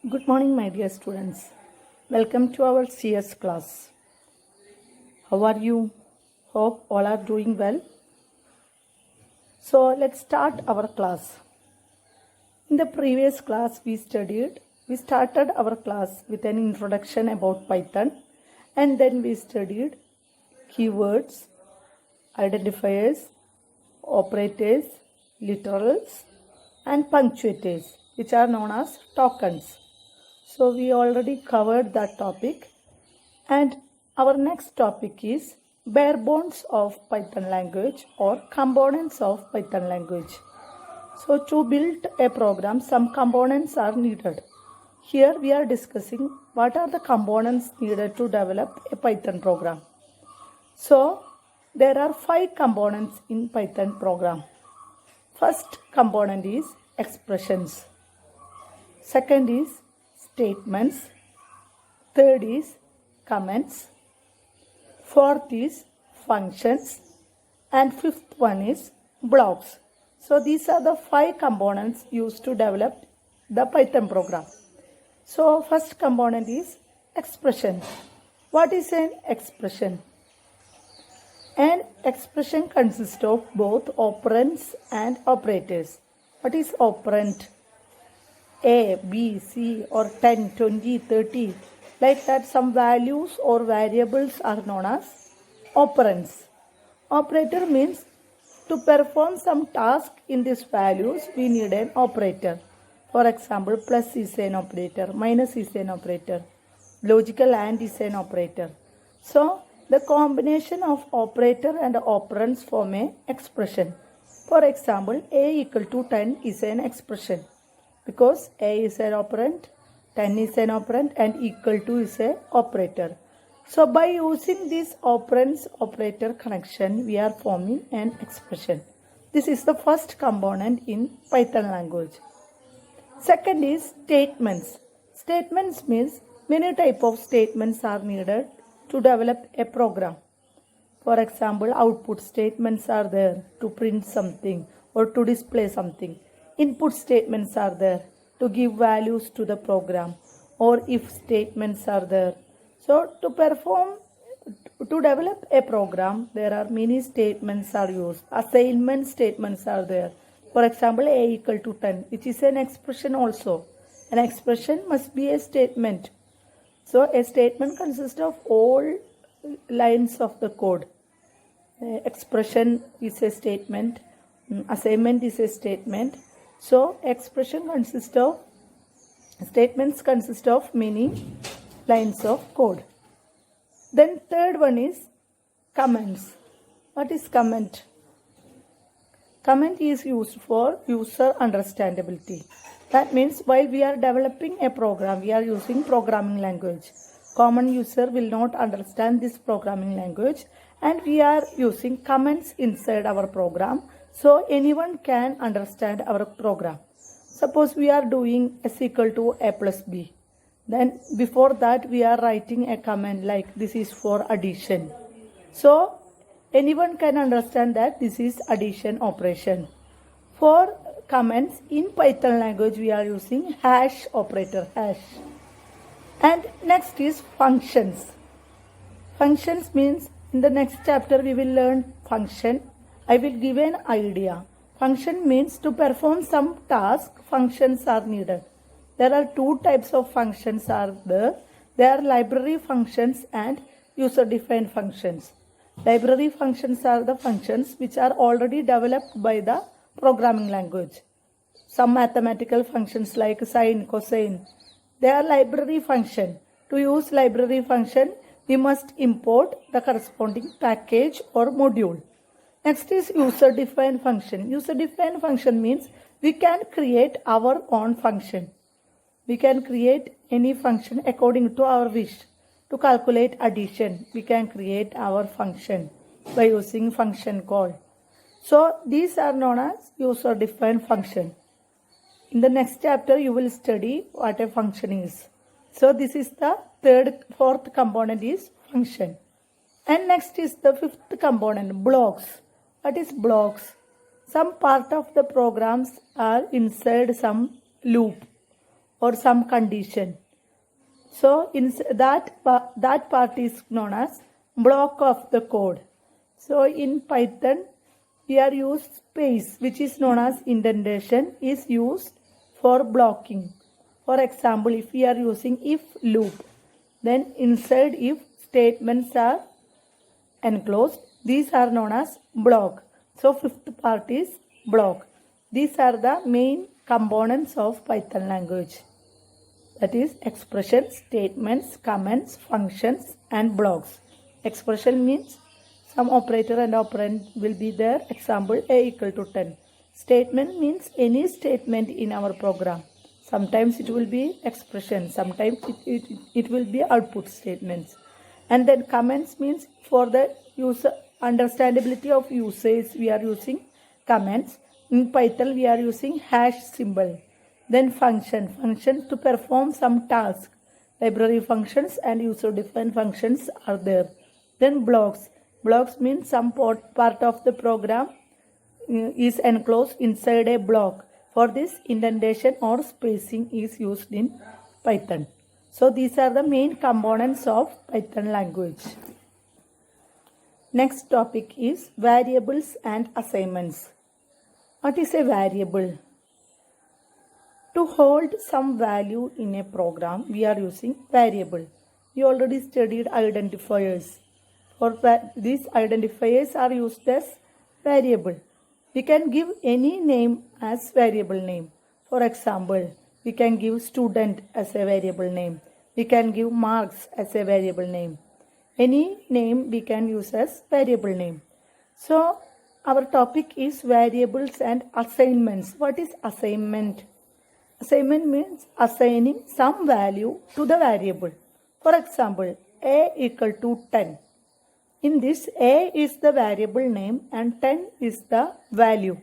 Good morning, my dear students. Welcome to our CS class. How are you? Hope all are doing well. So, let's start our class. In the previous class, we started our class with an introduction about Python, and then we studied keywords, identifiers, operators, literals, and punctuators, which are known as tokens. So we already covered that topic, and our next topic is bare bones of Python language or components of Python language. So to build a program, some components are needed. Here we are discussing what are the components needed to develop a Python program. So there are 5 components in Python program. First component is expressions. Second is statements. Third is comments. Fourth is functions. And fifth one is blocks. So these are the 5 components used to develop the Python program. So first component is expression. What is an expression? An expression consists of both operands and operators. What is operand? A, B, C or 10, 20, 30. Like that, some values or variables are known as operands. Operator means to perform some task in these values, we need an operator. For example, plus is an operator, minus is an operator, logical AND is an operator. So, the combination of operator and operands form an expression. For example, A equal to 10 is an expression because A is an operand, 10 is an operand and equal to is an operator. So by using this operands operator connection, we are forming an expression. This is the first component in Python language. Second is statements. Statements means many type of statements are needed to develop a program. For example, output statements are there to print something or to display something. Input statements are there to give values to the program, or if statements are there. So to develop a program, there are many statements are used. Assignment statements are there. For example, A equal to 10, which is an expression also. An expression must be a statement. So a statement consists of all lines of the code. Expression is a statement. Assignment is a statement. So expression consists of statements consist of many lines of code. Then third one is comments. What is comment? Comment is used for user understandability. That means while we are developing a program, we are using programming language. Common user will not understand this programming language, and we are using comments inside our program so anyone can understand our program. Suppose we are doing S equal to A plus B. Then before that we are writing a comment like this is for addition. So anyone can understand that this is addition operation. For comments in Python language we are using hash operator, hash. And next is functions. Functions means in the next chapter we will learn function. I will give an idea. Function means to perform some task, functions are needed. There are 2 types of functions are there. They are library functions and user-defined functions. Library functions are the functions which are already developed by the programming language. Some mathematical functions like sine, cosine, they are library function. To use library function, we must import the corresponding package or module. Next is user-defined function. User-defined function means we can create our own function. We can create any function according to our wish. To calculate addition, we can create our function by using function call. So these are known as user-defined function. In the next chapter, you will study what a function is. So this is the fourth component is function. And next is the fifth component, blocks. What is blocks? Some part of the programs are inside some loop or some condition. So in that part is known as block of the code. So in Python, we are used space, which is known as indentation, is used for blocking. For example, if we are using if loop, then inside if statements are enclosed, these are known as block. So fifth part is block. These are the main components of Python language. That is expressions, statements, comments, functions and blocks. Expression means some operator and operand will be there. Example, a equal to 10. Statement means any statement in our program. Sometimes it will be expression, sometimes it will be output statements. And then comments means for the user understandability of users, we are using comments. In Python, we are using hash symbol. Then function to perform some task. Library functions and user-defined functions are there. Then blocks. Blocks means some part of the program is enclosed inside a block. For this, indentation or spacing is used in Python. So these are the main components of Python language. Next topic is variables and assignments. What is a variable? To hold some value in a program, we are using variable. We already studied identifiers. For these identifiers are used as variable. We can give any name as variable name. For example, we can give student as a variable name. We can give marks as a variable name. Any name we can use as variable name. So, our topic is variables and assignments. What is assignment? Assignment means assigning some value to the variable. For example, a equal to 10. In this, a is the variable name and 10 is the value.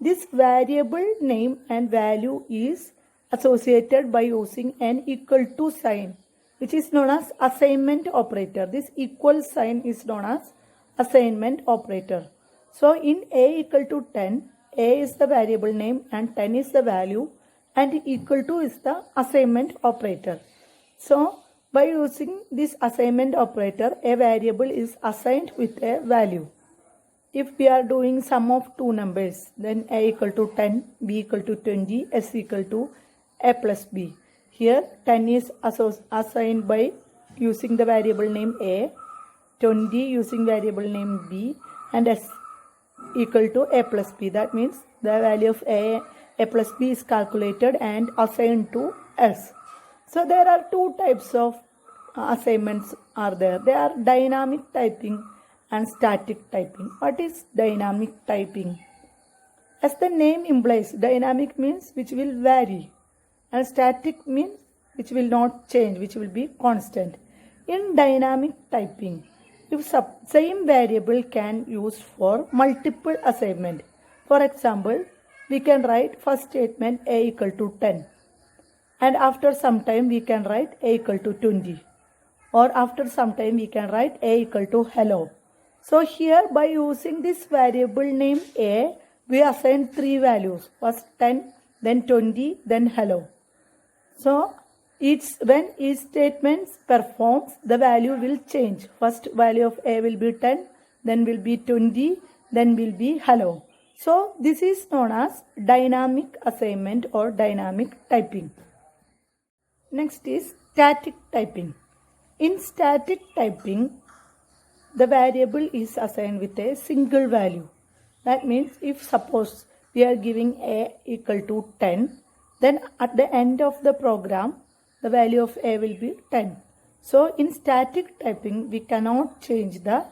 This variable name and value is associated by using an equal to sign, which is known as assignment operator. This equal sign is known as assignment operator. So in a equal to 10, a is the variable name and 10 is the value, and equal to is the assignment operator. So by using this assignment operator, a variable is assigned with a value. If we are doing sum of two numbers, then a equal to 10, b equal to 20, s equal to a plus b. Here 10 is assigned by using the variable name a, 20 using variable name b, and s equal to a plus b. That means the value of a plus b is calculated and assigned to s. So there are two types of assignments are there. They are dynamic typing and static typing. What is dynamic typing? As the name implies, dynamic means which will vary, and static means which will not change, which will be constant. In dynamic typing, if same variable can use for multiple assignment. For example, we can write first statement a equal to 10, and after some time we can write a equal to 20, or after some time we can write a equal to hello. So here by using this variable name a, we assign three values, first 10, then 20, then hello. So when each statement performs, the value will change. First value of a will be 10, then will be 20, then will be hello. So this is known as dynamic assignment or dynamic typing. Next is static typing. In static typing, the variable is assigned with a single value. That means if suppose we are giving a equal to 10, then at the end of the program, the value of a will be 10. So in static typing, we cannot change the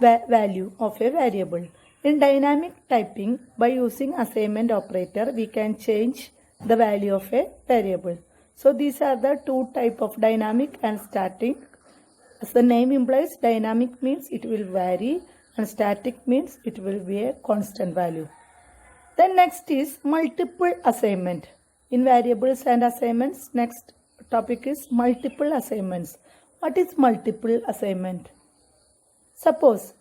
value of a variable. In dynamic typing, by using assignment operator, we can change the value of a variable. So these are the two types of dynamic and static. As the name implies, dynamic means it will vary and static means it will be a constant value. Then next is multiple assignment. In variables and assignments, next topic is multiple assignments. What is multiple assignment? Suppose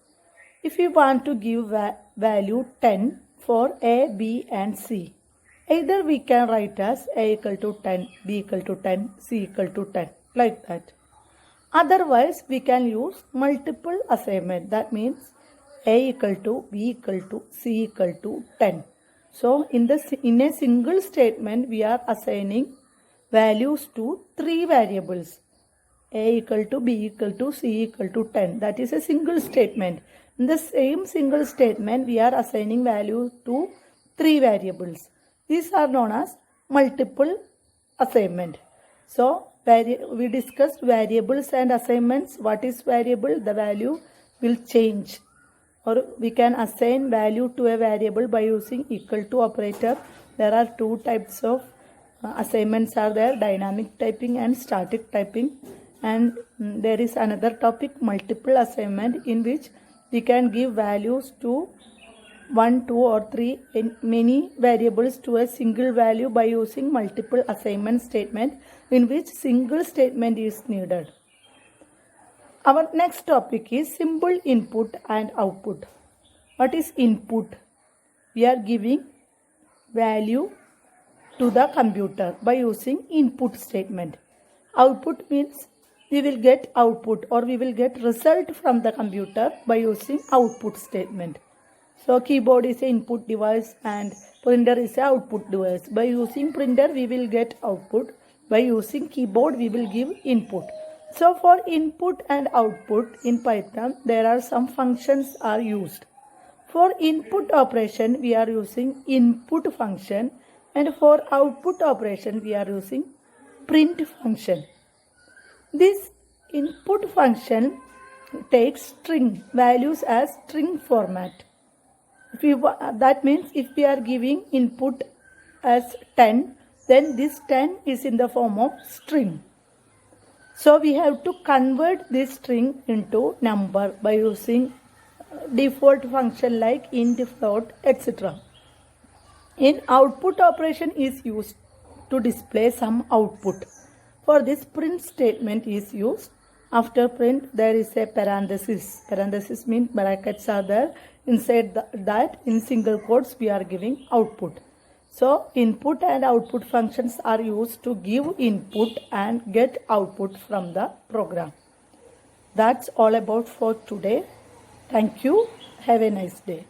if you want to give value 10 for a, b and c. Either we can write as A equal to 10, B equal to 10, C equal to 10, like that. Otherwise, we can use multiple assignment. That means A equal to, B equal to, C equal to 10. So, in a single statement, we are assigning values to 3 variables. A equal to, B equal to, C equal to 10. That is a single statement. In the same single statement, we are assigning value to 3 variables. These are known as multiple assignment. So, we discussed variables and assignments. What is variable? The value will change. Or we can assign value to a variable by using equal to operator. There are 2 types of assignments are there, dynamic typing and static typing. And there is another topic, multiple assignment, in which we can give values to 1, 2 or 3 in many variables to a single value by using multiple assignment statement, in which single statement is needed. Our next topic is simple input and output. What is input? We are giving value to the computer by using input statement. Output means we will get output or we will get result from the computer by using output statement. So keyboard is an input device and printer is an output device. By using printer we will get output. By using keyboard we will give input. So for input and output in Python there are some functions are used. For input operation we are using input function, and for output operation we are using print function. This input function takes string values as string format. That means if we are giving input as 10, then this 10 is in the form of string. So we have to convert this string into number by using default function like int, float, etc. In output operation is used to display some output. For this print statement is used. After print there is a parenthesis. Parenthesis means brackets are there. Inside that in single quotes we are giving output. So input and output functions are used to give input and get output from the program. That's all about for today. Thank you. Have a nice day.